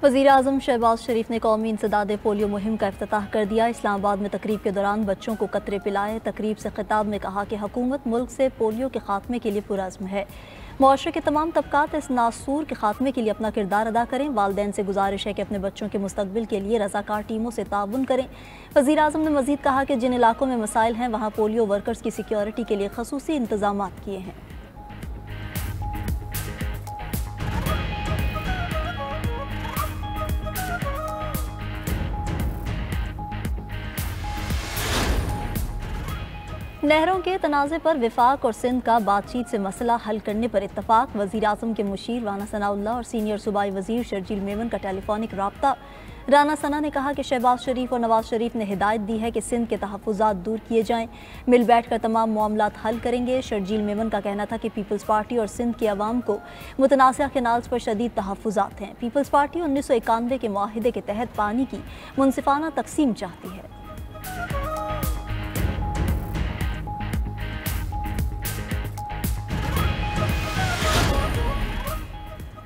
वज़ीर-ए-आज़म शहबाज शरीफ ने कौमी इंसदाद पोलियो मुहिम का इफ्तिताह कर दिया। इस्लामाबाद में तकरीब के दौरान बच्चों को कतरे पिलाए। तकरीब से खिताब में कहा कि हुकूमत मुल्क से पोलियो के खात्मे के लिए पुरअज़्म है। मुआशरे के तमाम तबकात इस नासूर के खात्मे के लिए अपना किरदार अदा करें। वालिदैन से गुजारिश है कि अपने बच्चों के मुस्तकबिल के लिए रज़ाकार टीमों से ताउन करें। वज़ीर-ए-आज़म ने मज़ीद कहा कि जिन इलाकों में मसाइल हैं वहाँ पोलियो वर्कर्स की सिक्योरिटी के लिए खसूसी इंतजाम किए हैं। नहरों के तनाज़े पर विफाक और सिंध का बातचीत से मसला हल करने पर इत्तफाक। वज़ीर-ए-आज़म के मुशीर राना सनाउल्लाह और सीनियर सूबाई वज़ीर शर्जील मेमन का टेलीफोनिक राब्ता। राना सना ने कहा कि शहबाज शरीफ और नवाज शरीफ ने हिदायत दी है कि सिंध के तहफ़्फ़ुज़ात दूर किए जाएँ, मिल बैठ कर तमाम मामलात हल करेंगे। शर्जील मेमन का कहना था कि पीपल्स पार्टी और सिंध के अवाम को मुतनाज़ा कैनाल्स पर शदीद तहफ़्फ़ुज़ात हैं। पीपल्स पार्टी 1991 के मुआहिदे के तहत पानी की मुनसिफ़ाना तकसीम चाहती है।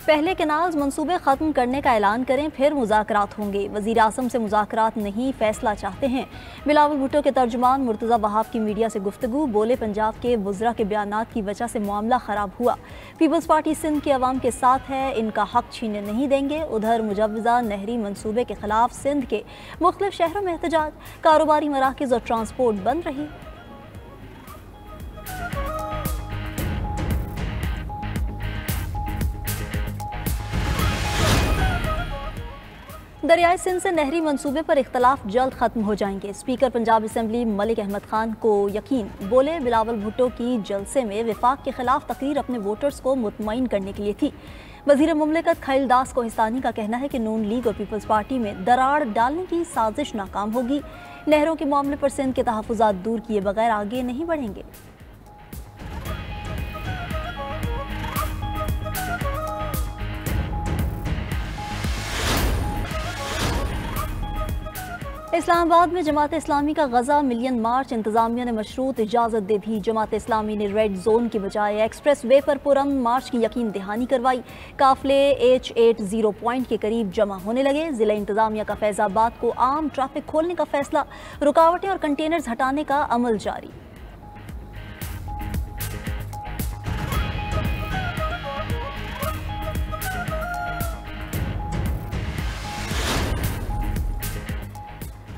पहले कैनाल्स मंसूबे ख़त्म करने का ऐलान करें, फिर मुज़ाकरात होंगे। वज़ीर-ए-आज़म से मुज़ाकरात नहीं, फ़ैसला चाहते हैं। बिलावल भुट्टो के तर्जुमान मुर्तज़ा वहाब की मीडिया से गुफ्तगू। बोले, पंजाब के वज़रा के बयानात की वजह से मामला ख़राब हुआ। पीपल्स पार्टी सिंध के अवाम के साथ है, इनका हक़ छीनने नहीं देंगे। उधर मुजव्वज़ा नहरी मनसूबे के ख़िलाफ़ सिंध के मुख्तलिफ शहरों में एहतजाज। कारोबारी मराकिज़ और ट्रांसपोर्ट बंद रही। दरियाए सिंध से नहरी मंसूबे पर इख्तलाफ जल्द खत्म हो जाएंगे। स्पीकर पंजाब असम्बली मलिक अहमद खान को यकीन। बोले, बिलावल भुट्टो की जलसे में विफाक के खिलाफ तकरीर अपने वोटर्स को मुतमईन करने के लिए थी। वज़ीर मुमलिकत खलील दास कोहिस्तानी का कहना है कि नून लीग और पीपल्स पार्टी में दरार डालने की साजिश नाकाम होगी। नहरों के मामले पर सिंध के तहफ़्फ़ुज़ात दूर किए बगैर आगे नहीं बढ़ेंगे। इस्लामाबाद में जमात इस्लामी का गजा मिलियन मार्च इंतजामिया ने मशरूत इजाज़त दे दी। जमात इस्लामी ने रेड जोन की बजाय एक्सप्रेस वे पर पुरअमन मार्च की यकीन दहानी करवाई। काफिले H80 पॉइंट के करीब जमा होने लगे। जिला इंतजामिया का फैजाबाद को आम ट्रैफिक खोलने का फैसला। रुकावटें और कंटेनर्स हटाने का अमल जारी।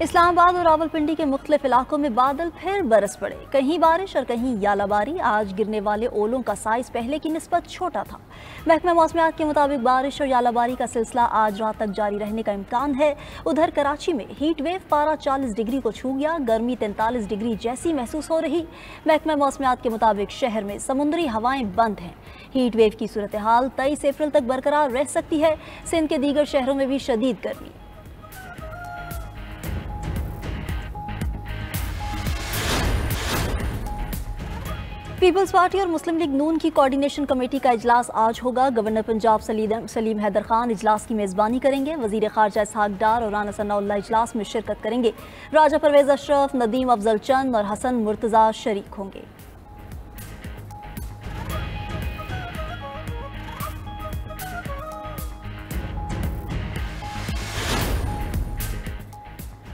इस्लामाबाद और रावलपिंडी के मुख्तलिफ इलाकों में बादल फिर बरस पड़े। कहीं बारिश और कहीं यालाबारी। आज गिरने वाले ओलों का साइज पहले की निस्बत छोटा था। महकमा मौसमियात के मुताबिक बारिश और यालाबारी का सिलसिला आज रात तक जारी रहने का इम्कान है। उधर कराची में हीट वेव पारा 40 डिग्री को छू गया। गर्मी 43 डिग्री जैसी महसूस हो रही। महकमा मौसमियात के मुताबिक शहर में समुद्री हवाएं बंद हैं। हीट वेव की सूरत हाल 23 अप्रैल तक बरकरार रह सकती है। सिंध के दीगर शहरों में भी शदीद गर्मी। पीपल्स पार्टी और मुस्लिम लीग नून की कोऑर्डिनेशन कमेटी का इजलास आज होगा। गवर्नर पंजाब सलीम हैदर खान इजलास की मेज़बानी करेंगे। वज़ीर ख़ारजा इसहाक डार और राना सनाउल्लाह इजलास में शिरकत करेंगे। राजा परवेज़ अशरफ, नदीम अफजल चंद और हसन मुर्तज़ा शरीक होंगे।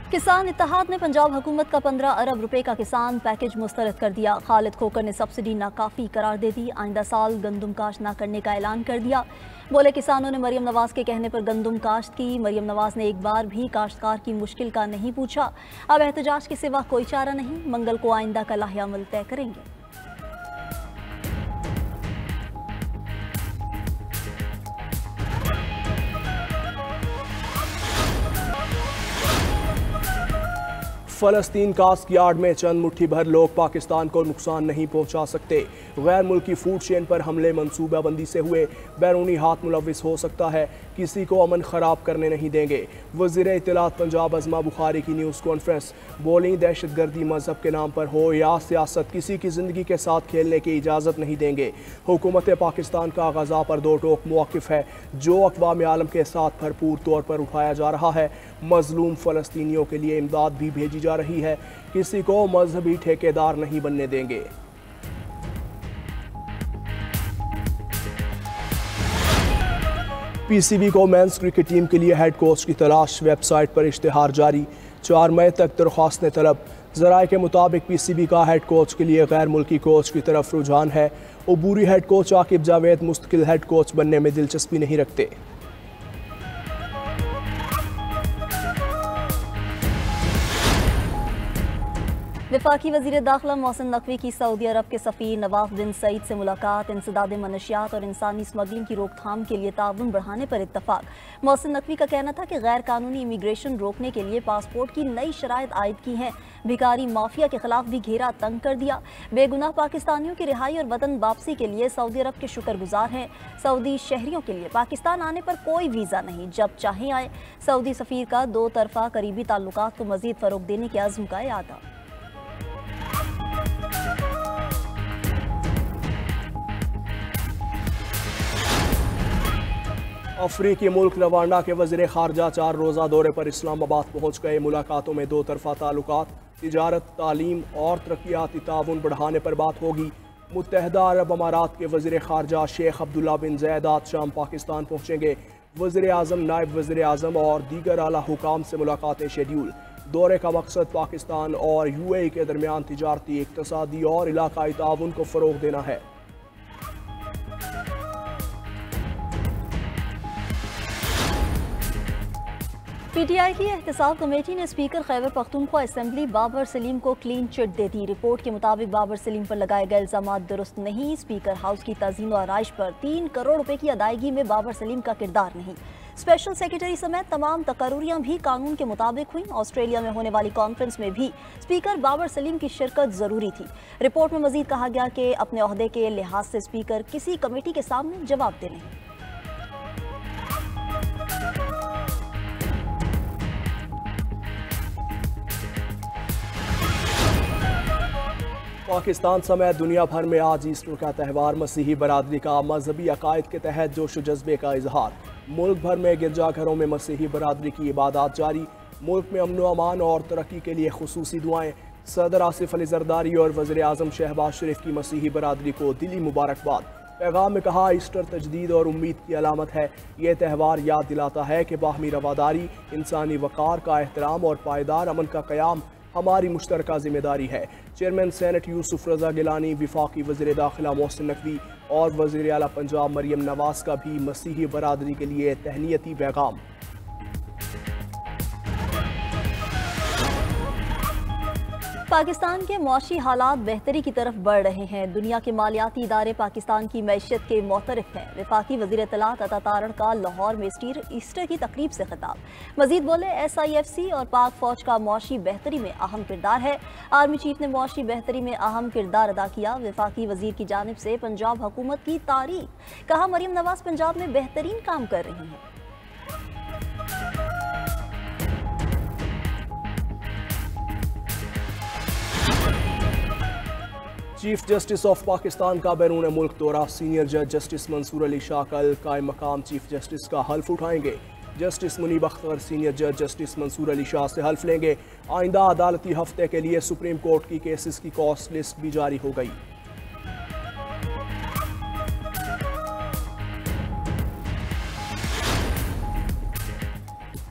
किसान इत्तेहाद ने पंजाब हुकूमत का 15 अरब रुपए का किसान पैकेज मुस्तरद कर दिया। खालिद खोकर ने सब्सिडी नाकाफी करार दे दी। आइंदा साल गंदुम काश्त न करने का ऐलान कर दिया। बोले, किसानों ने मरियम नवाज के कहने पर गंदुम काश्त की। मरियम नवाज ने एक बार भी काश्तकार की मुश्किल का नहीं पूछा। अब एहतजाज के सिवा कोई चारा नहीं। मंगल को आइंदा का लाहे अमल तय करेंगे। फ़लस्तीन कास्ट यार्ड में चंद मुट्ठी भर लोग पाकिस्तान को नुकसान नहीं पहुंचा सकते। गैर मुल्की फूड चेन पर हमले मनसूबाबंदी से हुए बैरूनी हाथ मुलविस हो सकता है। किसी को अमन ख़राब करने नहीं देंगे। वज़ीर इत्तलात पंजाब अज़मा बुखारी की न्यूज़ कॉन्फ्रेंस। बोली, दहशतगर्दी मजहब के नाम पर हो या सियासत, किसी की ज़िंदगी के साथ खेलने की इजाज़त नहीं देंगे। हुकूमत पाकिस्तान का गज़ा पर दो टोक मौक़िफ़ है जो अक़वाम आलम के साथ भरपूर तौर पर उठाया जा रहा है। मज़लूम फ़लस्तीनियों के लिए इमदाद भी भेजी जा रही है। किसी को मजहबी ठेकेदार नहीं बनने देंगे। पीसीबी को मेंस क्रिकेट टीम के लिए हेड कोच की तलाश, वेबसाइट पर इश्तिहार जारी। 4 मई तक दरख्वास्तें तलब। ज़राए के मुताबिक पीसीबी का हेड कोच के लिए गैर मुल्की कोच की तरफ रुझान है। अबूरी हेड कोच आकिब जावेद मुस्तकिल हेड कोच बनने में दिलचस्पी नहीं रखते। वफाकी वज़ीर दाखिला मोहसिन नकवी की सऊदी अरब के सफ़ीर नवाफ बिन सईद से मुलाकात, इंसदाद मनशियात और इंसानी स्मगलिंग की रोकथाम के लिए ताउन बढ़ाने पर इत्तफाक। मोहसिन नकवी का कहना था कि गैर कानूनी इमिग्रेशन रोकने के लिए पासपोर्ट की नई शराइत आयद की हैं। भिखारी माफिया के खिलाफ भी घेरा तंग कर दिया। बेगुनाह पाकिस्तानियों की रिहाई और वतन वापसी के लिए सऊदी अरब के शुक्रगुजार हैं। सऊदी शहरियों के लिए पाकिस्तान आने पर कोई वीज़ा नहीं, जब चाहें आए। सऊदी सफ़ीर का 2 तरफ़ा करीबी ताल्लुकात को मज़ीद फ़रोग़ देने के अज़्म का इआदा। अफ्रीकी मुल्क रवांडा के वज़ीर ख़ारजा 4 रोज़ा दौरे पर इस्लामाबाद पहुँच गए। मुलाकातों में 2 तरफ़ा ताल्लुकात, तिजारत, तालीम और तरक्याती ताउन बढ़ाने पर बात होगी। मुत्तहदा अरब अमारात के वज़ीर ख़ारजा शेख अब्दुल्ला बिन ज़ैद आज शाम पाकिस्तान पहुँचेंगे। वज़ीर आज़म, नायब वज़ीर आज़म और दीगर आला हुकाम से मुलाकातें शेड्यूल। दौरे का मकसद पाकिस्तान और UAE के दरमियान तिजारती, इक़्तिसादी और इलाकाई ताउन को फ़रोग़ देना है। PTI की एहतसाब कमेटी ने स्पीकर खैबर पख्तूनख्वा असेंबली बाबर सलीम को क्लीन चिट दे दी। रिपोर्ट के मुताबिक बाबर सलीम पर लगाए गए इल्जामात दुरुस्त नहीं। स्पीकर हाउस की तज़ीन और आराइश पर 3 करोड़ रुपए की अदायगी में बाबर सलीम का किरदार नहीं। स्पेशल सेक्रेटरी समेत तमाम तकर्रियां भी कानून के मुताबिक हुई। ऑस्ट्रेलिया में होने वाली कॉन्फ्रेंस में भी स्पीकर बाबर सलीम की शिरकत जरूरी थी। रिपोर्ट में मजीद कहा गया कि अपने ओहदे के लिहाज से स्पीकर किसी कमेटी के सामने जवाब दे नहीं। पाकिस्तान समेत दुनिया भर में आज ईस्टर का त्यौहार, मसीही बरादरी का मजहबी अकायद के तहत जोश व जज्बे का इजहार। मुल्क भर में गिरजाघरों में मसीही बरादरी की इबादत जारी। मुल्क में अमन व अमान और तरक्की के लिए खुसूसी दुआएं। सदर आसिफ अली जरदारी और वज़ीर आज़म शहबाज शरीफ की मसीही बरादरी को दिली मुबारकबाद। पैगाम में कहा, ईस्टर तजदीद और उम्मीद की अलामत है। ये त्यौहार याद दिलाता है कि बाहमी रवादारी, इंसानी वक़ार का एहतराम और पायदार अमन का क़याम हमारी मुश्तरका जिम्मेदारी है। चेयरमैन सेनेट यूसुफ रजा गिलानी, वफाकी वज़ीर दाखिला मोहसिन नकवी और वज़ीर आला पंजाब मरियम नवाज का भी मसीही बरादरी के लिए तहनीती पैगाम। पाकिस्तान के मुआशी हालात बेहतरी की तरफ बढ़ रहे हैं। दुनिया के मालियाती इदारे पाकिस्तान की मैशियत के मोतरफ हैं। वफाकी वज़ीर इत्तलात अता तारण का लाहौर में ईस्टर की तकरीब से खिताब। मजीद बोले, SIFC और पाक फौज का मुआशी बेहतरी में अहम किरदार है। आर्मी चीफ ने मुआशी बेहतरी में अहम किरदार अदा किया। वफाकी वज़ीर की जानिब से पंजाब हुकूमत की तारीफ। कहा, मरियम नवाज पंजाब में बेहतरीन काम कर रही हैं। चीफ जस्टिस ऑफ पाकिस्तान का बैरून मुल्क दौरा। सीनियर जज जस्टिस मंसूर अली शाह कल कायम मकाम चीफ जस्टिस का हल्फ उठाएंगे। जस्टिस मुनीब अख्तर सीनियर जज जस्टिस मंसूर अली शाह से हल्फ लेंगे। आइंदा अदालती हफ्ते के लिए सुप्रीम कोर्ट की केसेस की कॉस्ट लिस्ट भी जारी हो गई।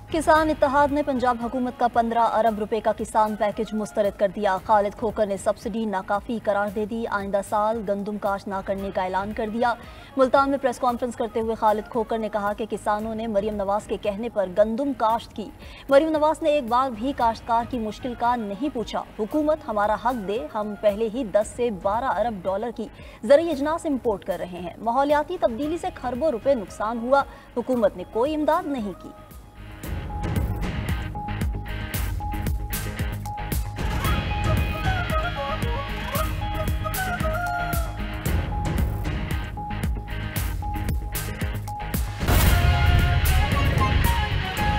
किसान इत्तेहाद ने पंजाब हुकूमत का 15 अरब रुपए का किसान पैकेज मुस्तरद कर दिया। खालिद खोकर ने सब्सिडी नाकाफी करार दे दी। आइंदा साल गंदुम काश्त ना करने का ऐलान कर दिया। मुल्तान में प्रेस कॉन्फ्रेंस करते हुए खालिद खोकर ने कहा कि किसानों ने मरियम नवाज के कहने पर गंदुम काश्त की। मरियम नवाज ने एक बार भी काश्तकार की मुश्किल का नहीं पूछा। हुकूमत हमारा हक दे, हम पहले ही 10 से 12 अरब डॉलर की ज़रूरी अजनास इम्पोर्ट कर रहे हैं। माहौलियाती तब्दीली से खरबों रुपए नुकसान हुआ, हुकूमत ने कोई इमदाद नहीं की।